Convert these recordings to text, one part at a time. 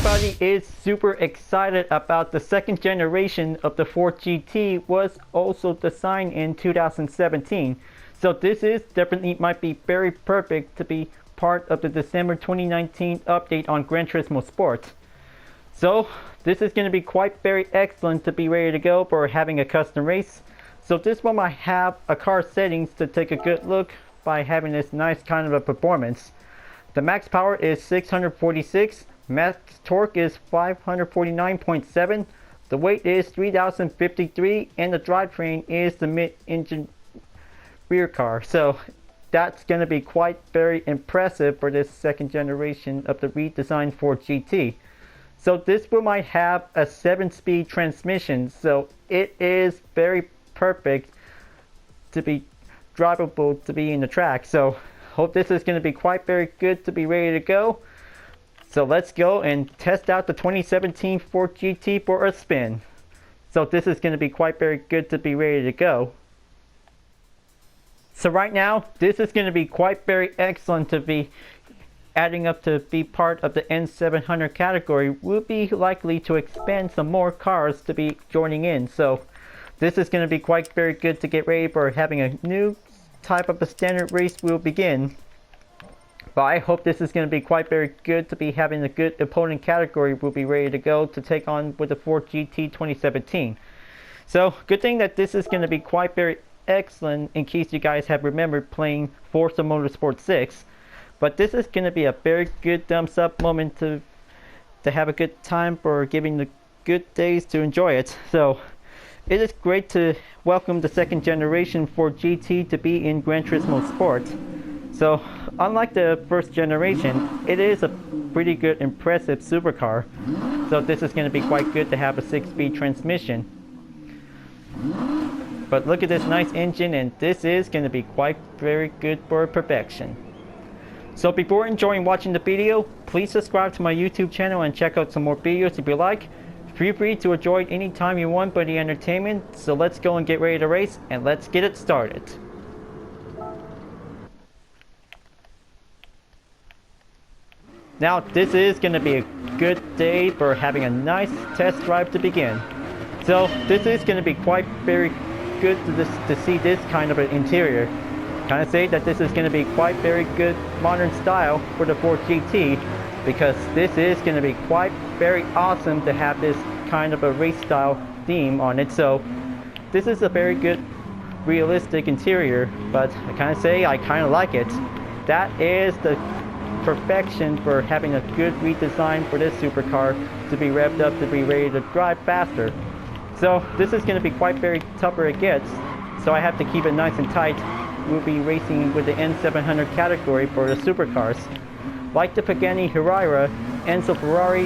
everybody is super excited about the second generation of the Ford GT was also designed in 2017. So this is definitely might be very perfect to be part of the December 2019 update on Gran Turismo Sport. So this is going to be quite very excellent to be ready to go for having a custom race. So this one might have a car settings to take a good look by having this nice kind of a performance. The max power is 646, max torque is 549.7, the weight is 3053, and the drivetrain is the mid-engine rear car. So that's going to be quite very impressive for this second generation of the redesigned Ford GT. So this one might have a 7-speed transmission, so it is very perfect to be drivable to be in the track. So hope this is going to be quite very good to be ready to go. So let's go and test out the 2017 Ford GT for a spin. So this is going to be quite very good to be ready to go. So right now, this is going to be quite very excellent to be adding up to be part of the N700 category. We'll be likely to expand some more cars to be joining in. So this is going to be quite very good to get ready for having a new type of a standard race will begin. But I hope this is going to be quite very good to be having a good opponent category will be ready to go to take on with the Ford GT 2017. So good thing that this is going to be quite very excellent in case you guys have remembered playing Forza Motorsport 6. But this is going to be a very good thumbs up moment to have a good time for giving the good days to enjoy it. So it is great to welcome the second generation Ford GT to be in Gran Turismo Sport. So unlike the first generation, it is a pretty good impressive supercar. So this is going to be quite good to have a 6-speed transmission. But look at this nice engine, and this is going to be quite very good for perfection. So before enjoying watching the video, please subscribe to my YouTube channel and check out some more videos if you like. Feel free to enjoy it anytime you want by the entertainment. So let's go and get ready to race, and let's get it started. Now this is going to be a good day for having a nice test drive to begin. So this is going to be quite very good to see this kind of an interior. Can I say that this is going to be quite very good modern style for the Ford GT, because this is going to be quite very awesome to have this kind of a race style theme on it. So this is a very good realistic interior, but I kind of say I kind of like it. That is the perfection for having a good redesign for this supercar to be revved up to be ready to drive faster. So this is going to be quite very tougher it gets, so I have to keep it nice and tight. We'll be racing with the N700 category for the supercars, like the Pagani Huayra, Enzo Ferrari,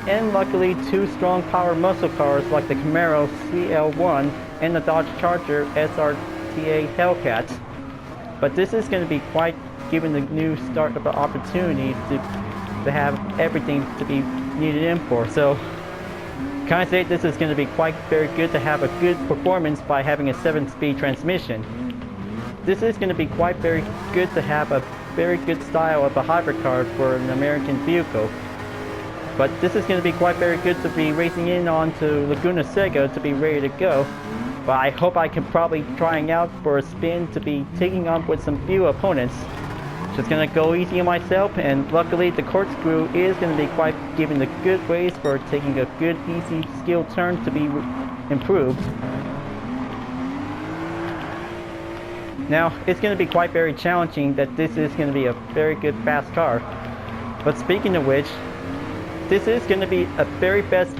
and luckily two strong power muscle cars like the Camaro CL1 and the Dodge Charger SRTA Hellcat. But this is going to be quite giving the new start of the opportunity to have everything to be needed in for. So can I say this is going to be quite very good to have a good performance by having a 7-speed transmission. This is going to be quite very good to have a very good style of a hybrid car for an American vehicle. But this is going to be quite very good to be racing in onto Laguna Seca to be ready to go. But I hope I can probably trying out for a spin to be taking on with some few opponents. Just going to go easy on myself, and luckily the corkscrew is going to be quite giving the good ways for taking a good easy skill turn to be improved. Now, it's going to be quite very challenging that this is going to be a very good fast car. But speaking of which, this is going to be a very best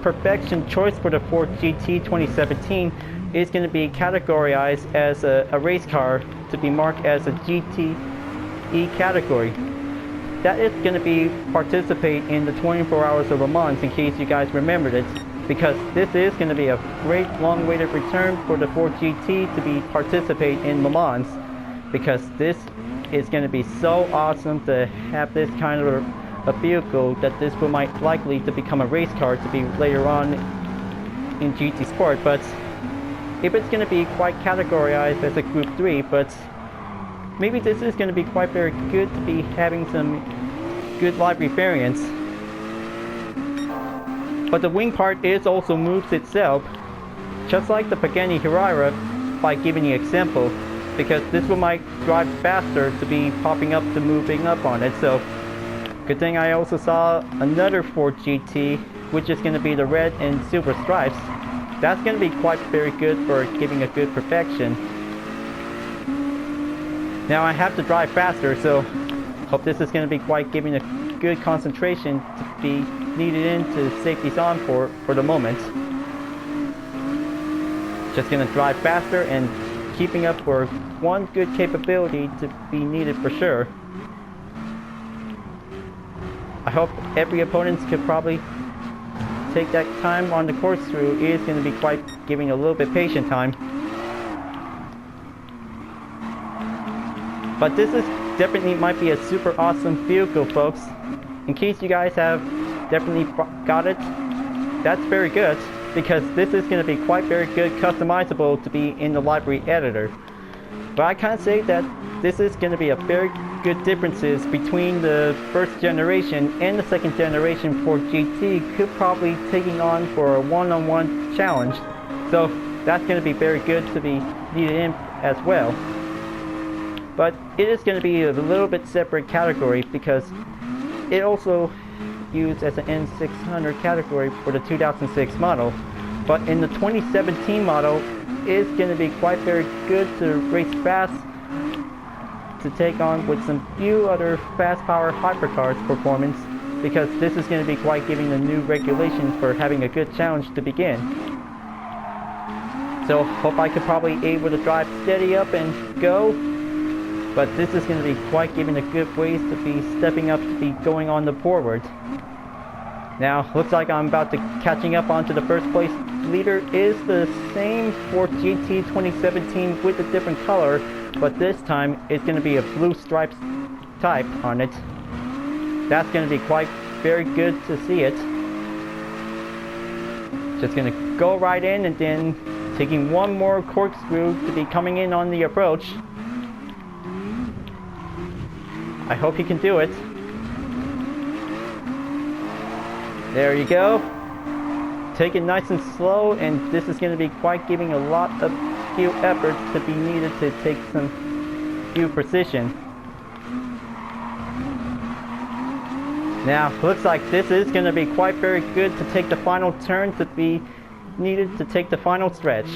perfection choice for the Ford GT 2017. It's going to be categorized as a race car to be marked as a GTE category. That is going to be participate in the 24 Hours of Le Mans, in case you guys remembered it. Because this is going to be a great long-awaited return for the Ford GT to be participate in Le Mans, because this is going to be so awesome to have this kind of a vehicle that this will might likely to become a race car to be later on in GT Sport. But if it's going to be quite categorized as a Group 3, but maybe this is going to be quite very good to be having some good library variants. but the wing part is also moves itself, just like the Pagani Huayra, by giving the example, because this one might drive faster to be popping up to moving up on it. So good thing I also saw another Ford GT, which is going to be the red and silver stripes. That's going to be quite very good for giving a good perfection. Now I have to drive faster, so hope this is going to be quite giving a good concentration to be needed into safety's on for the moment. Just going to drive faster and keeping up for one good capability to be needed for sure. I hope every opponent could probably take that time on the corkscrew. It is going to be quite giving a little bit patient time. But this is definitely might be a super awesome vehicle, folks. In case you guys have definitely got it, that's very good, because this is going to be quite very good customizable to be in the library editor. But I can't say that this is going to be a very good differences between the first generation and the second generation for GT could probably taking on for a one-on-one challenge. So that's going to be very good to be needed in as well. But it is going to be a little bit separate category, because it also used as an N600 category for the 2006 model. But in the 2017 model, it's going to be quite very good to race fast, to take on with some few other fast power hypercars performance, because this is going to be quite giving the new regulations for having a good challenge to begin. So hope I could probably able to drive steady up and go, but this is going to be quite giving a good ways to be stepping up to be going on the forward. Now looks like I'm about to catching up onto the first place leader. Is the same Ford GT 2017 with a different color, but this time it's going to be a blue stripes type on it. That's going to be quite very good to see it. Just going to go right in and then taking one more corkscrew to be coming in on the approach. I hope he can do it. There you go. Take it nice and slow, and this is going to be quite giving a lot of skill efforts to be needed to take some few precision. Now looks like this is going to be quite very good to take the final turn, to be needed to take the final stretch.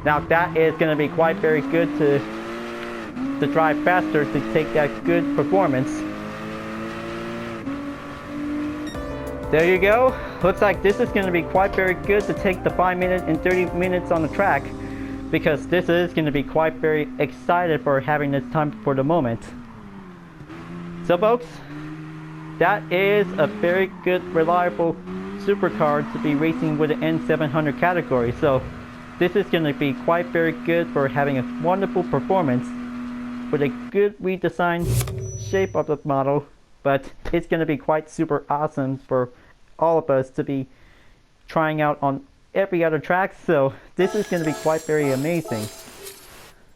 Now that is going to be quite very good to drive faster to take that good performance. There you go. Looks like this is going to be quite very good to take the 5 minutes and 30 minutes on the track, because this is going to be quite very excited for having this time for the moment. So folks, that is a very good reliable supercar to be racing with the N700 category. So this is going to be quite very good for having a wonderful performance with a good redesigned shape of the model, but it's going to be quite super awesome for all of us to be trying out on every other track. So this is going to be quite very amazing.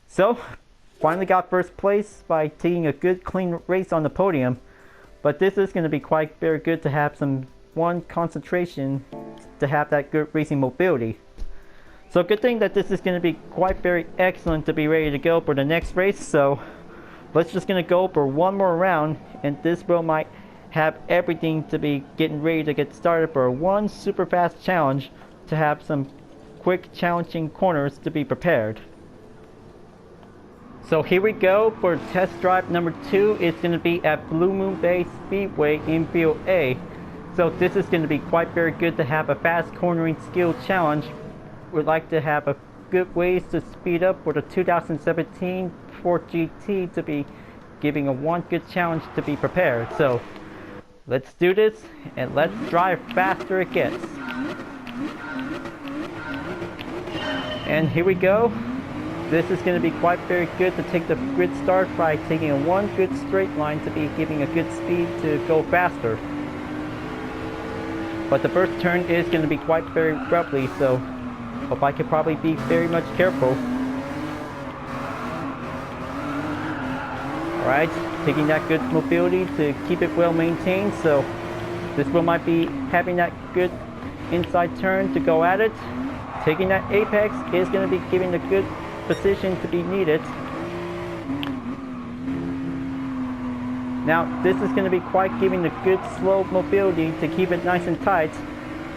So finally got first place by taking a good clean race on the podium, but this is going to be quite very good to have some concentration to have that good racing mobility. So good thing that this is going to be quite very excellent to be ready to go for the next race. So let's just going to go for one more round, and this will might have everything to be getting ready to get started for one super fast challenge, to have some quick challenging corners to be prepared. So here we go for test drive number 2. It's going to be at Blue Moon Bay Speedway in Field A. So this is going to be quite very good to have a fast cornering skill challenge. We'd like to have a good ways to speed up for the 2017 Ford GT to be giving a one good challenge to be prepared. So let's do this, and let's drive faster it gets. And here we go. This is going to be quite very good to take the good start by taking a one good straight line to be giving a good speed to go faster. But the first turn is going to be quite very roughly, so hope I could probably be very much careful. Alright, taking that good mobility to keep it well maintained, so this one might be having that good inside turn to go at it. Taking that apex is going to be giving a good position to be needed. Now this is going to be quite giving a good slow mobility to keep it nice and tight.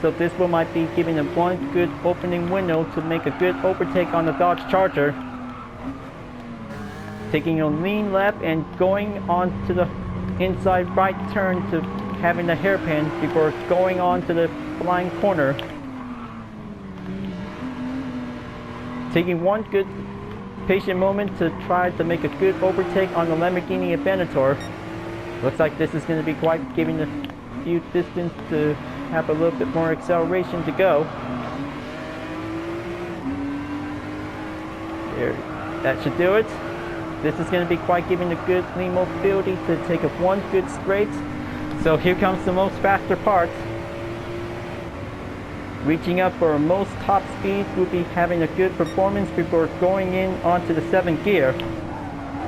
So this one might be giving a one good opening window to make a good overtake on the Dodge Charger. Taking a lean left and going on to the inside right turn to having the hairpin before going on to the blind corner. Taking one good patient moment to try to make a good overtake on the Lamborghini Aventador. Looks like this is going to be quite giving a few distance to have a little bit more acceleration to go. There, that should do it. This is going to be quite giving a good lean mobility to take a one good straight. So here comes the most faster part. Reaching up for most top speed will be having a good performance before going in onto the 7th gear.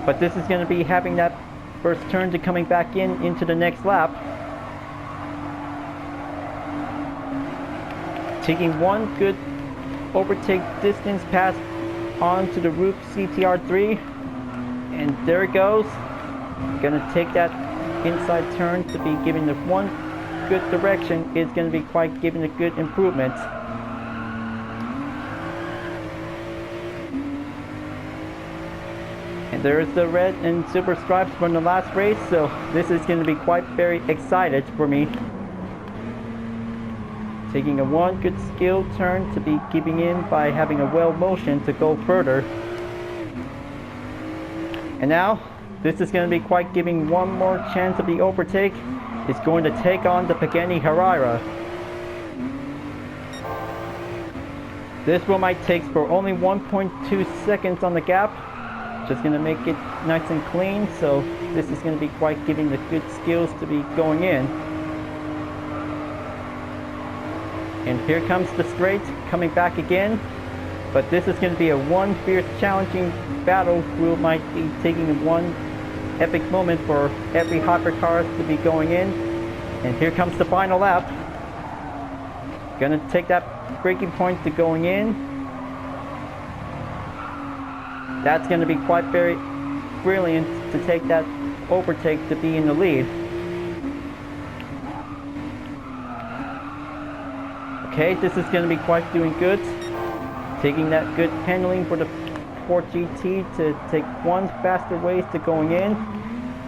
But this is going to be having that first turn to coming back in into the next lap. Taking one good overtake distance pass onto the Roof CTR3. And there it goes. Gonna take that inside turn to be giving the one good direction is going to be quite giving a good improvement. And there's the red and silver stripes from the last race, so this is going to be quite very excited for me. Taking a one good skill turn to be keeping in by having a well motion to go further. And now this is going to be quite giving one more chance of the overtake. Is going to take on the Pagani Carrera. This one might take for only 1.2 seconds on the gap. Just going to make it nice and clean. So this is going to be quite giving the good skills to be going in. And here comes the straight coming back again. But this is going to be a one fierce challenging battle. We might be taking one epic moment for every hypercar to be going in. And here comes the final lap. Gonna take that braking point to going in. That's gonna be quite very brilliant to take that overtake to be in the lead. Okay, this is gonna be quite doing good. Taking that good handling for the Ford GT to take one faster ways to going in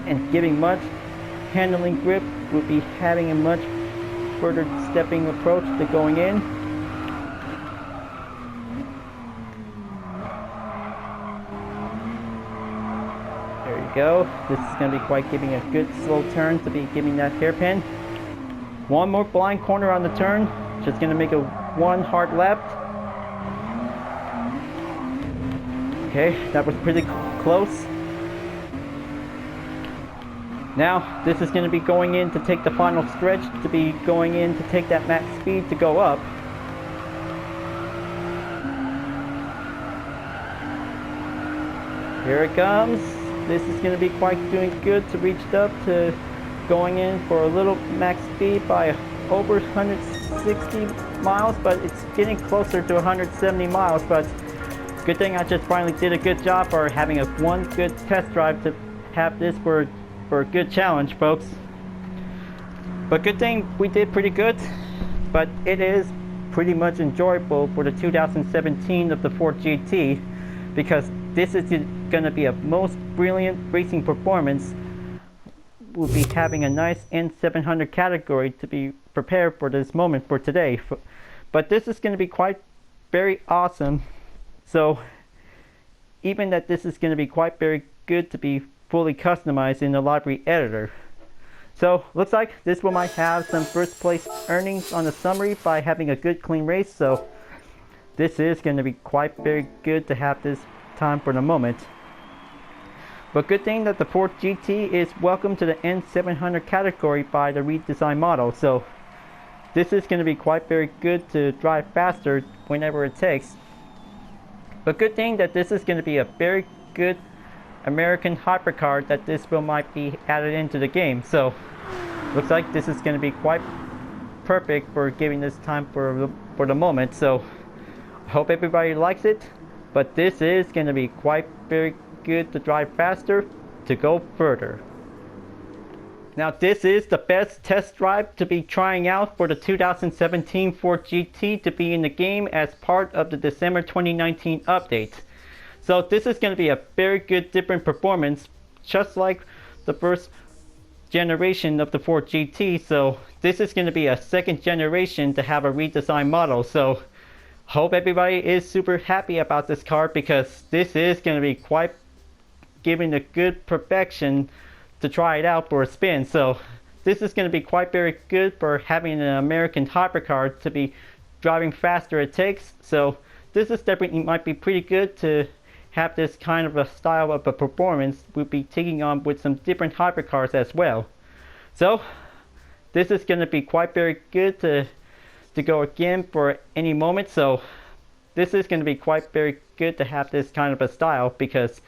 and giving much handling grip will be having a much further stepping approach to going in. There you go. This is going to be quite giving a good slow turn to be giving that hairpin. One more blind corner on the turn. Just going to make a one hard left. Okay, that was pretty close. Now, this is going to be going in to take the final stretch, to be going in to take that max speed to go up. Here it comes. This is going to be quite doing good to reach up to going in for a little max speed by over 160 miles, but it's getting closer to 170 miles, but good thing I just finally did a good job for having a one good test drive to have this for a good challenge, folks. But good thing we did pretty good, but it is pretty much enjoyable for the 2017 of the Ford GT, because this is going to be a most brilliant racing performance. We'll be having a nice N700 category to be prepared for this moment for today. But this is going to be quite very awesome. So even that this is going to be quite very good to be fully customized in the library editor. So looks like this one might have some first place earnings on the summary by having a good clean race. So this is going to be quite very good to have this time for the moment. But good thing that the Ford GT is welcome to the N700 category by the redesigned model. So this is going to be quite very good to drive faster whenever it takes. But good thing that this is going to be a very good American hypercar that this will might be added into the game. So looks like this is going to be quite perfect for giving this time for the moment. So I hope everybody likes it. But this is going to be quite very good to drive faster, to go further. Now this is the best test drive to be trying out for the 2017 Ford GT to be in the game as part of the December 2019 update. So this is going to be a very good different performance, just like the first generation of the Ford GT. So this is going to be a second generation to have a redesigned model. So hope everybody is super happy about this car, because this is going to be quite giving a good perfection to try it out for a spin. So this is going to be quite very good for having an American hypercar to be driving faster it takes. So this is definitely might be pretty good to have this kind of a style of a performance we'll be taking on with some different hypercars as well. So this is going to be quite very good to go again for any moment. So this is going to be quite very good to have this kind of a style, because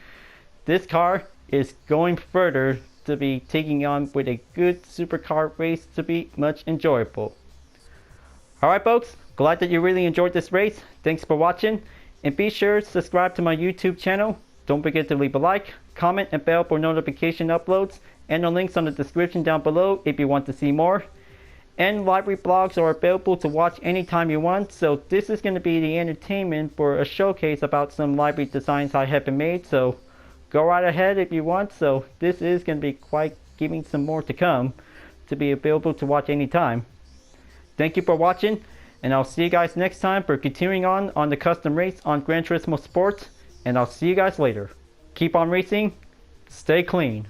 this car is going further to be taking on with a good supercar race to be much enjoyable. Alright folks, glad that you really enjoyed this race. Thanks for watching, and be sure to subscribe to my YouTube channel. Don't forget to leave a like, comment, and bell for notification uploads, and the links on the description down below if you want to see more. And library blogs are available to watch anytime you want. So this is going to be the entertainment for a showcase about some library designs I have made. So go right ahead if you want. So this is going to be quite giving some more to come to be available to watch anytime. Thank you for watching, and I'll see you guys next time for continuing on the custom race on Gran Turismo Sports. And I'll see you guys later. Keep on racing, stay clean.